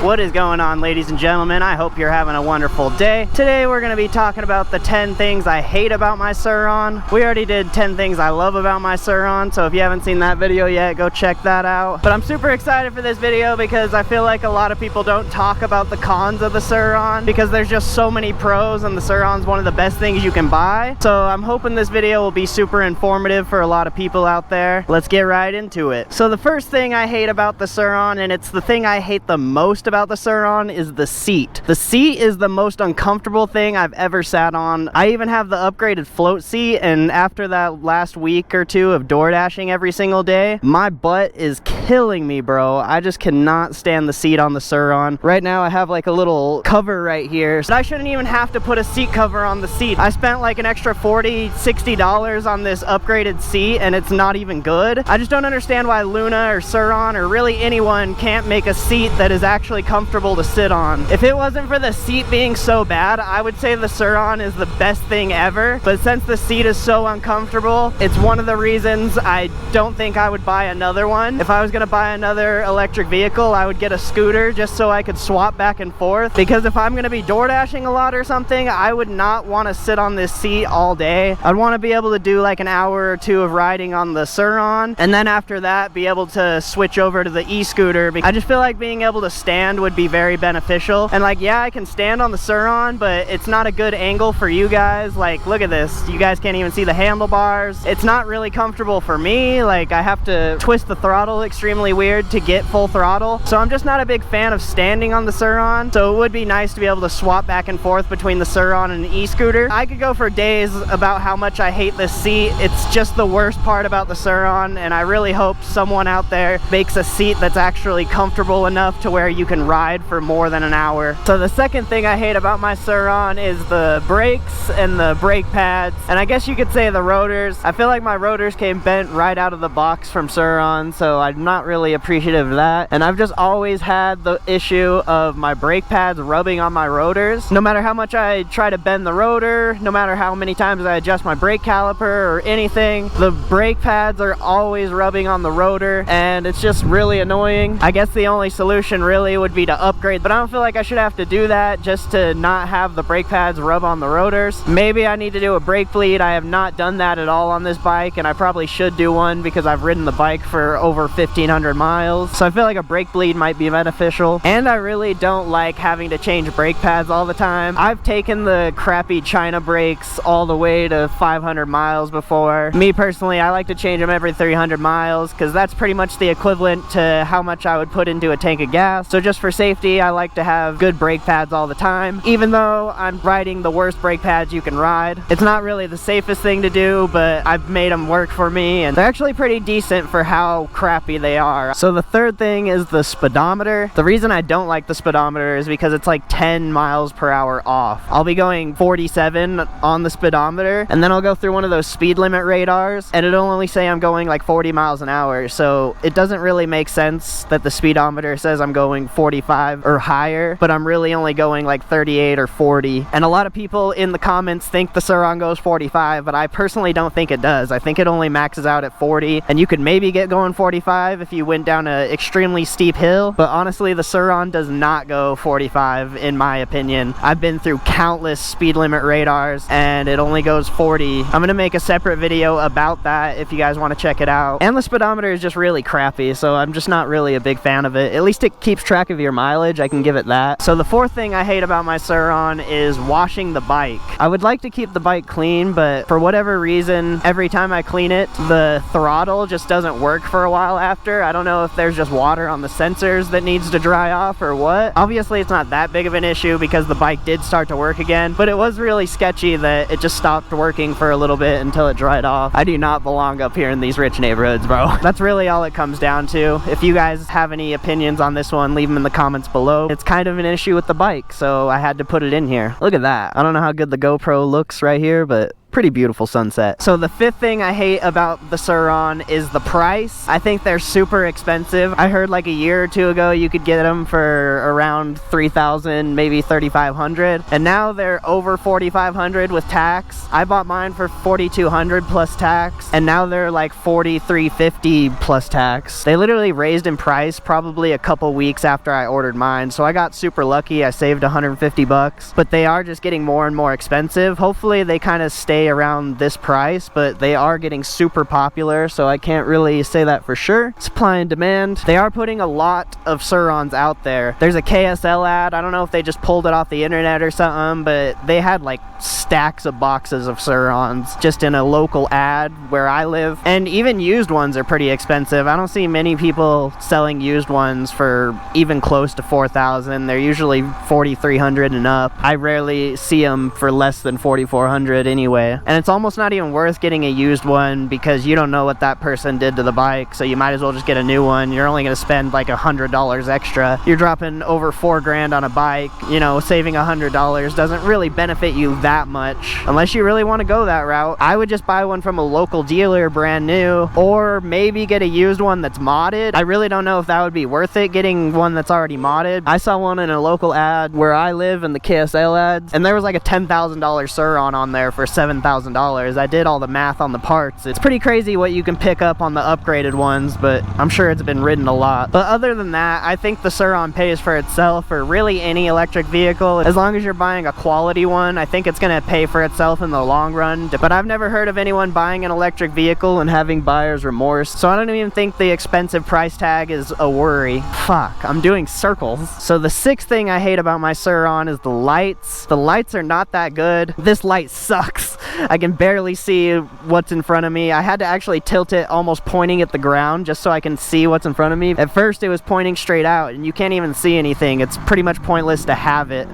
What is going on, ladies and gentlemen? I hope you're having a wonderful day. Today we're going to be talking about the 10 things I hate about my Sur-Ron. We already did 10 things I love about my Sur-Ron, so if you haven't seen that video yet, go check that out. But I'm super excited for this video because I feel like a lot of people don't talk about the cons of the Sur-Ron because there's just so many pros, and the Sur-Ron's one of the best things you can buy. So I'm hoping this video will be super informative for a lot of people out there. Let's get right into it. So the first thing I hate about the Sur-Ron, and it's the thing I hate the most about the Sur-Ron, is the seat. The seat is the most uncomfortable thing I've ever sat on. I even have the upgraded float seat, and after that last week or two of door dashing every single day, my butt is killing me, bro. I just cannot stand the seat on the Sur-Ron. Right now I have like a little cover right here, so I shouldn't even have to put a seat cover on the seat. I spent like an extra $40–60 on this upgraded seat, and it's not even good. I just don't understand why Luna or Sur-Ron or really anyone can't make a seat that is actually comfortable to sit on. If it wasn't for the seat being so bad, I would say the Sur-Ron is the best thing ever, but since the seat is so uncomfortable, it's one of the reasons I don't think I would buy another one. If I was gonna buy another electric vehicle, I would get a scooter just so I could swap back and forth, because if I'm gonna be door dashing a lot or something, I would not want to sit on this seat all day. I'd want to be able to do like an hour or two of riding on the Sur-Ron, and then after that be able to switch over to the e-scooter. I just feel like being able to stand would be very beneficial. And like, yeah, I can stand on the Sur-Ron, but it's not a good angle for you guys. Like, look at this, you guys can't even see the handlebars. It's not really comfortable for me. Like, I have to twist the throttle extremely weird to get full throttle, so I'm just not a big fan of standing on the Sur-Ron. So it would be nice to be able to swap back and forth between the Sur-Ron and the e-scooter. I could go for days about how much I hate this seat. It's just the worst part about the Sur-Ron, and I really hope someone out there makes a seat that's actually comfortable enough to where you can ride for more than an hour. So the second thing I hate about my Sur-Ron is the brakes and the brake pads, and I guess you could say the rotors. I feel like my rotors came bent right out of the box from Sur-Ron, so I'm not really appreciative of that. And I've just always had the issue of my brake pads rubbing on my rotors. No matter how much I try to bend the rotor, no matter how many times I adjust my brake caliper or anything, the brake pads are always rubbing on the rotor, and it's just really annoying. I guess the only solution really would be to upgrade, but I don't feel like I should have to do that just to not have the brake pads rub on the rotors. Maybe I need to do a brake bleed. I have not done that at all on this bike, and I probably should do one because I've ridden the bike for over 1,500 miles, so I feel like a brake bleed might be beneficial. And I really don't like having to change brake pads all the time. I've taken the crappy China brakes all the way to 500 miles before. Me personally, I like to change them every 300 miles because that's pretty much the equivalent to how much I would put into a tank of gas. So just for safety, I like to have good brake pads all the time, even though I'm riding the worst brake pads you can ride. It's not really the safest thing to do, but I've made them work for me, and they're actually pretty decent for how crappy they are. So the third thing is the speedometer. The reason I don't like the speedometer is because it's like 10 miles per hour off. I'll be going 47 on the speedometer, and then I'll go through one of those speed limit radars, and it'll only say I'm going like 40 miles an hour. So it doesn't really make sense that the speedometer says I'm going 45 or higher, but I'm really only going like 38 or 40. And a lot of people in the comments think the Sur-Ron goes 45, but I personally don't think it does. I think it only maxes out at 40, and you could maybe get going 45 if you went down an extremely steep hill, but honestly the Sur-Ron does not go 45 in my opinion. I've been through countless speed limit radars, and it only goes 40. I'm gonna make a separate video about that if you guys want to check it out. And the speedometer is just really crappy, so I'm just not really a big fan of it. At least it keeps track of your mileage, I can give it that. So the fourth thing I hate about my Sur-Ron is washing the bike. I would like to keep the bike clean, but for whatever reason, every time I clean it, the throttle just doesn't work for a while after. I don't know if there's just water on the sensors that needs to dry off or what. Obviously it's not that big of an issue because the bike did start to work again, but it was really sketchy that it just stopped working for a little bit until it dried off. I do not belong up here in these rich neighborhoods, bro. That's really all it comes down to. If you guys have any opinions on this one, leave them in the comments below. It's kind of an issue with the bike, so I had to put it in here. Look at that. I don't know how good the GoPro looks right here, but pretty beautiful sunset. So the fifth thing I hate about the Sur-Ron is the price. I think they're super expensive. I heard like a year or two ago you could get them for around $3,000, maybe $3,500, and now they're over $4,500 with tax. I bought mine for $4,200 plus tax, and now they're like $4,350 plus tax. They literally raised in price probably a couple weeks after I ordered mine, so I got super lucky. I saved 150 bucks, but they are just getting more and more expensive. Hopefully they kind of stay around this price, but they are getting super popular, so I can't really say that for sure. Supply and demand. They are putting a lot of Sur-Rons out there. There's a KSL ad. I don't know if they just pulled it off the internet or something, but they had like stacks of boxes of Sur-Rons just in a local ad where I live. And even used ones are pretty expensive. I don't see many people selling used ones for even close to $4,000. They're usually $4,300 and up. I rarely see them for less than $4,400 anyway. And it's almost not even worth getting a used one because you don't know what that person did to the bike, so you might as well just get a new one. You're only going to spend like $100 extra. You're dropping over $4,000 on a bike. You know, saving $100 doesn't really benefit you that much unless you really want to go that route. I would just buy one from a local dealer brand new, or maybe get a used one that's modded. I really don't know if that would be worth it, getting one that's already modded. I saw one in a local ad where I live in the KSL ads, and there was like a $10,000 Sur-Ron on there for $7,000. I did all the math on the parts. It's pretty crazy what you can pick up on the upgraded ones, but I'm sure it's been ridden a lot. But other than that, I think the Sur-Ron pays for itself for really any electric vehicle. As long as you're buying a quality one, I think it's gonna pay for itself in the long run. But I've never heard of anyone buying an electric vehicle and having buyer's remorse, so I don't even think the expensive price tag is a worry. Fuck, I'm doing circles. So the sixth thing I hate about my Sur-Ron is the lights. The lights are not that good. This light sucks. I can barely see what's in front of me. I had to actually tilt it almost pointing at the ground just so I can see what's in front of me. At first it was pointing straight out and you can't even see anything. It's pretty much pointless to have it.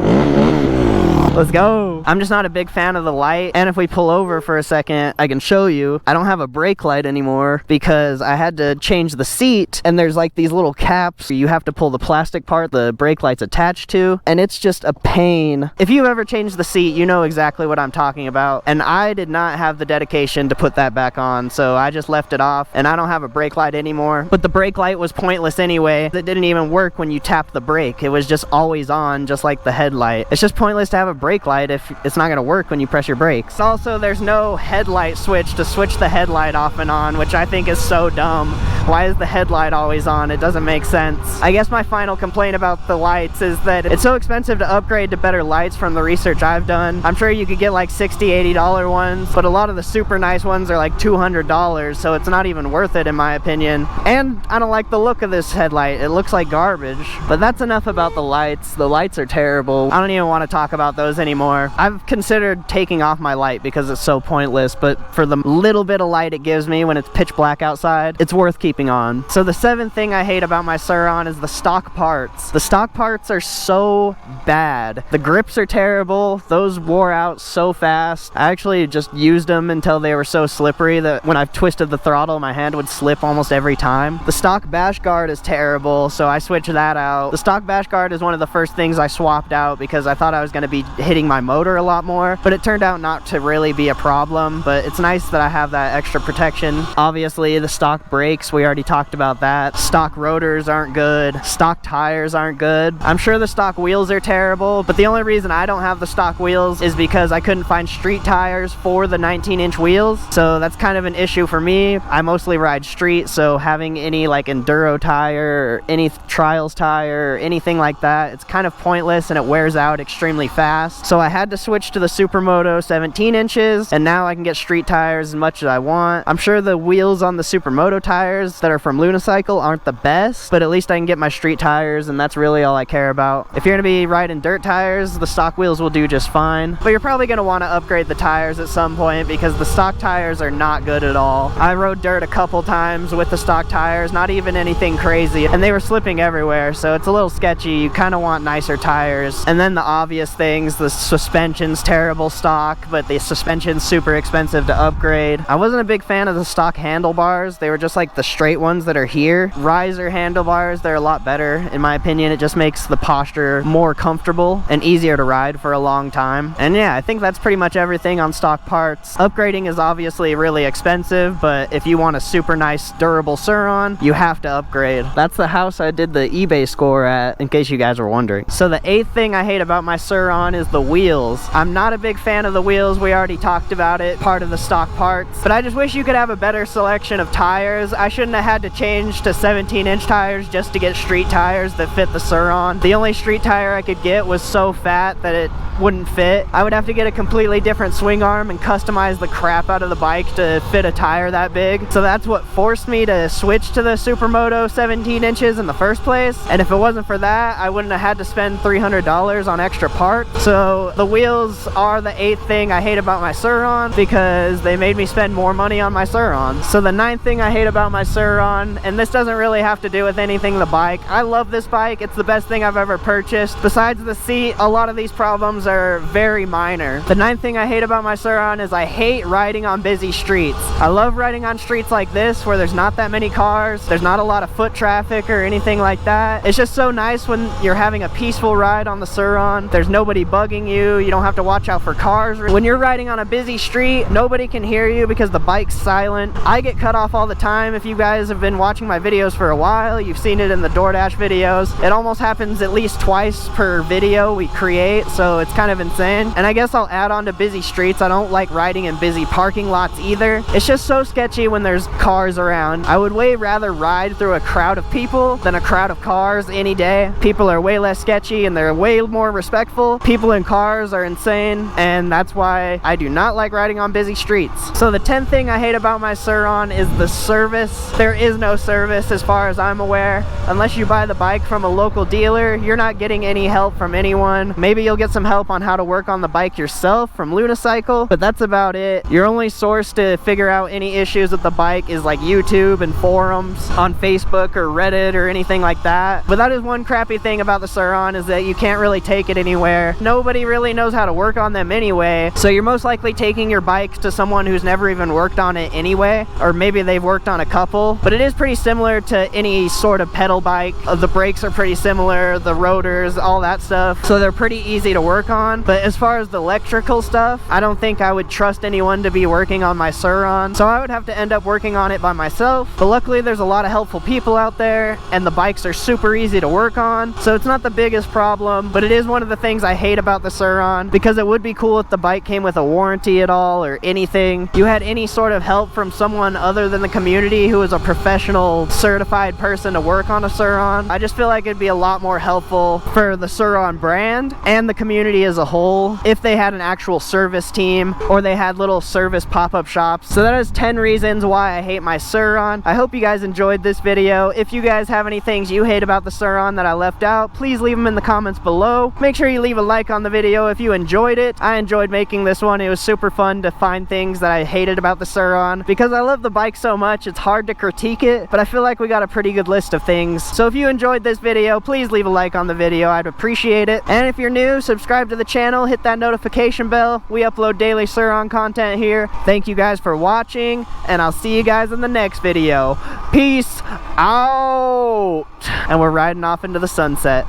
Let's go. I'm just not a big fan of the light. And if we pull over for a second, I can show you. I don't have a brake light anymore because I had to change the seat, and there's like these little caps you have to pull the plastic part the brake light's attached to, and it's just a pain. If you've ever changed the seat, you know exactly what I'm talking about. And I did not have the dedication to put that back on, so I just left it off, and I don't have a brake light anymore. But the brake light was pointless anyway. It didn't even work when you tapped the brake. It was just always on, just like the headlight. It's just pointless to have a brake light if it's not going to work when you press your brakes. Also, there's no headlight switch to switch the headlight off and on, which I think is so dumb. Why is the headlight always on? It doesn't make sense. I guess my final complaint about the lights is that it's so expensive to upgrade to better lights from the research I've done. I'm sure you could get like $60, $80 ones, but a lot of the super nice ones are like $200, so it's not even worth it in my opinion. And I don't like the look of this headlight. It looks like garbage. But that's enough about the lights. The lights are terrible. I don't even want to talk about those anymore. I've considered taking off my light because it's so pointless, but for the little bit of light it gives me when it's pitch black outside, it's worth keeping on. So the seventh thing I hate about my Sur-Ron is the stock parts. The stock parts are so bad. The grips are terrible. Those wore out so fast. I actually just used them until they were so slippery that when I've twisted the throttle, my hand would slip almost every time. The stock bash guard is terrible, so I switched that out. The stock bash guard is one of the first things I swapped out because I thought I was going to be hitting my motor a lot more, but it turned out not to really be a problem. But it's nice that I have that extra protection. Obviously the stock brakes, we already talked about that. Stock rotors aren't good. Stock tires aren't good. I'm sure the stock wheels are terrible, but the only reason I don't have the stock wheels is because I couldn't find street tires for the 19-inch wheels, so that's kind of an issue for me. I mostly ride street, so having any like enduro tire or any trials tire or anything like that, it's kind of pointless and it wears out extremely fast. So I had to switch to the Supermoto 17 inches, and now I can get street tires as much as I want. I'm sure the wheels on the Supermoto tires that are from Lunicycle aren't the best, but at least I can get my street tires, and that's really all I care about. If you're going to be riding dirt tires, the stock wheels will do just fine, but you're probably going to want to upgrade the tires at some point because the stock tires are not good at all. I rode dirt a couple times with the stock tires, not even anything crazy, and they were slipping everywhere, so it's a little sketchy. You kind of want nicer tires. And then the obvious things, because the suspension's terrible stock, but the suspension's super expensive to upgrade. I wasn't a big fan of the stock handlebars. They were just like the straight ones that are here. Riser handlebars, they're a lot better in my opinion. It just makes the posture more comfortable and easier to ride for a long time. And yeah, I think that's pretty much everything on stock parts. Upgrading is obviously really expensive, but if you want a super nice durable Sur-Ron, you have to upgrade. That's the house I did the eBay score at, in case you guys were wondering. So the 8th thing I hate about my Sur-Ron is the wheels. I'm not a big fan of the wheels. We already talked about it, part of the stock parts, but I just wish you could have a better selection of tires. I shouldn't have had to change to 17-inch tires just to get street tires that fit the Sur-Ron. The only street tire I could get was so fat that it wouldn't fit. I would have to get a completely different swing arm and customize the crap out of the bike to fit a tire that big. So that's what forced me to switch to the Supermoto 17 inches in the first place. And if it wasn't for that, I wouldn't have had to spend $300 on extra parts. So the wheels are the 8th thing I hate about my Sur-Ron, because they made me spend more money on my Sur-Ron. So the 9th thing I hate about my Sur-Ron, and this doesn't really have to do with anything the bike. I love this bike. It's the best thing I've ever purchased. Besides the seat, a lot of these problems are very minor. The 9th thing I hate about my Sur-Ron is I hate riding on busy streets. I love riding on streets like this where there's not that many cars, there's not a lot of foot traffic or anything like that. It's just so nice when you're having a peaceful ride on the Sur-Ron. There's nobody bugging you, you don't have to watch out for cars. When you're riding on a busy street, nobody can hear you because the bike's silent. I get cut off all the time. If you guys have been watching my videos for a while, you've seen it in the DoorDash videos. It almost happens at least twice per video we create, so it's kind of insane. And I guess I'll add on to busy streets. I don't like riding in busy parking lots either. It's just so sketchy when there's cars around. I would way rather ride through a crowd of people than a crowd of cars any day. People are way less sketchy and they're way more respectful. People in cars are insane, and that's why I do not like riding on busy streets. So the 10th thing I hate about my Sur-Ron is the service. There is no service as far as I'm aware. Unless you buy the bike from a local dealer, you're not getting any help from anyone. Maybe you'll get some help on how to work on the bike yourself from Lunicycle, but that's about it. Your only source to figure out any issues with the bike is like YouTube and forums on Facebook or Reddit or anything like that. But that is one crappy thing about the Sur-Ron, is that you can't really take it anywhere. Nobody really knows how to work on them anyway, so you're most likely taking your bike to someone who's never even worked on it anyway, or maybe they've worked on a couple. But it is pretty similar to any sort of pedal bike. The brakes are pretty similar, the rotors, all that stuff, so they're pretty easy to work on. But as far as the electrical stuff, I don't think I would trust anyone to be working on my Sur-Ron, so I would have to end up working on it by myself. But luckily there's a lot of helpful people out there, and the bikes are super easy to work on, so it's not the biggest problem. But it is one of the things I hate about the Sur-Ron, because it would be cool if the bike came with a warranty at all or anything. You had any sort of help from someone other than the community who is a professional certified person to work on a Sur-Ron. I just feel like it'd be a lot more helpful for the Sur-Ron brand and the community as a whole if they had an actual service team, or they had little service pop-up shops. So that is 10 reasons why I hate my Sur-Ron. I hope you guys enjoyed this video. If you guys have any things you hate about the Sur-Ron that I left out, please leave them in the comments below. Make sure you leave a like on the video if you enjoyed it. I enjoyed making this one. It was super fun to find things that I hated about the Sur-Ron. Because I love the bike so much, it's hard to critique it, but I feel like we got a pretty good list of things. So if you enjoyed this video, please leave a like on the video. I'd appreciate it. And if you're new, subscribe to the channel, hit that notification bell. We upload daily Sur-Ron content here. Thank you guys for watching, and I'll see you guys in the next video. Peace out! And we're riding off into the sunset.